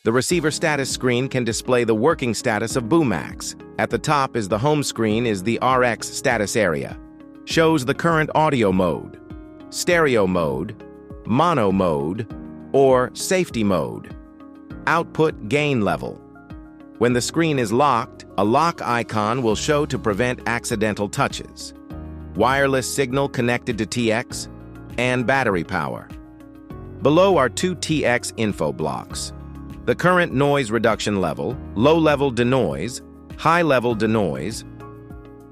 The receiver status screen can display the working status of BooMax. At the top is the home screen is the RX status area. Shows the current audio mode, stereo mode, mono mode, or safety mode. Output gain level. When the screen is locked, a lock icon will show to prevent accidental touches. Wireless signal connected to TX, and battery power. Below are two TX info blocks. The current noise reduction level, low-level denoise, high-level denoise,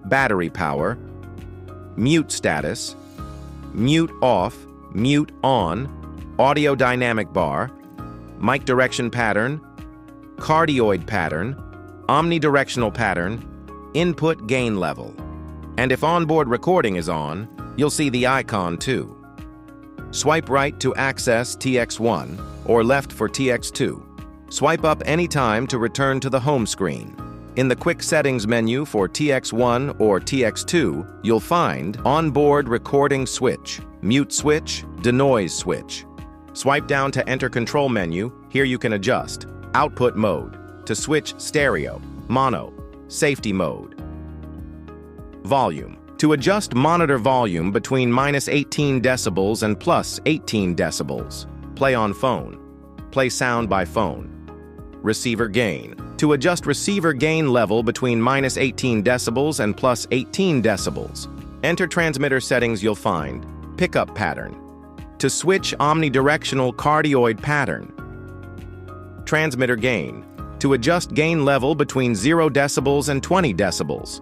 battery power, mute status, mute off, mute on, audio dynamic bar, mic direction pattern, cardioid pattern, omnidirectional pattern, input gain level. And if onboard recording is on, you'll see the icon too. Swipe right to access TX1 or left for TX2. Swipe up anytime to return to the home screen. In the quick settings menu for TX1 or TX2, you'll find onboard recording switch, mute switch, denoise switch. Swipe down to enter control menu. Here you can adjust output mode to switch stereo, mono, safety mode. Volume. To adjust monitor volume between -18 decibels and +18 decibels. Play on phone. Play sound by phone. Receiver gain. To adjust receiver gain level between -18 decibels and +18 decibels. Enter transmitter settings you'll find. Pickup pattern. To switch omnidirectional cardioid pattern. Transmitter gain. To adjust gain level between 0 decibels and 20 decibels.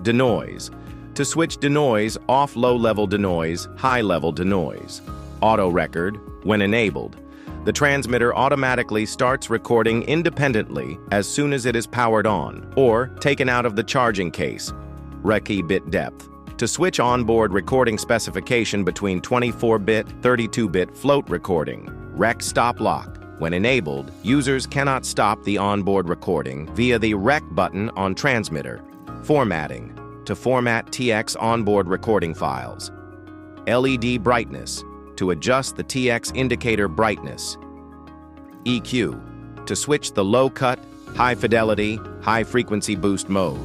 Denoise. To switch denoise off low-level denoise, high-level denoise. Auto record. When enabled, the transmitter automatically starts recording independently as soon as it is powered on or taken out of the charging case. Rec bit depth. To switch onboard recording specification between 24-bit, 32-bit float recording. Rec stop lock. When enabled, users cannot stop the onboard recording via the rec button on transmitter. Formatting. To format TX onboard recording files. LED brightness. To adjust the TX indicator brightness. EQ. To switch the low-cut, high-fidelity, high-frequency boost mode.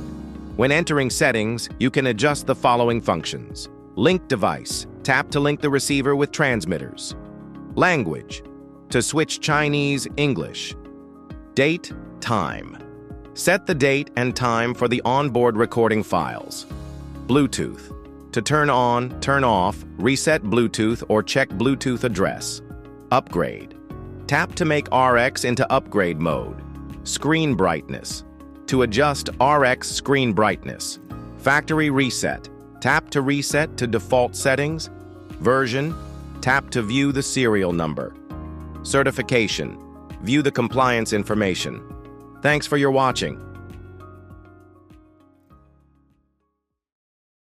When entering settings, you can adjust the following functions. Link device. Tap to link the receiver with transmitters. Language. To switch Chinese, English. Date, time. Set the date and time for the onboard recording files. Bluetooth. To turn on, turn off, reset Bluetooth or check Bluetooth address. Upgrade. Tap to make RX into upgrade mode. Screen brightness. To adjust RX screen brightness. Factory reset. Tap to reset to default settings. Version. Tap to view the serial number. Certification. View the compliance information. Thanks for your watching.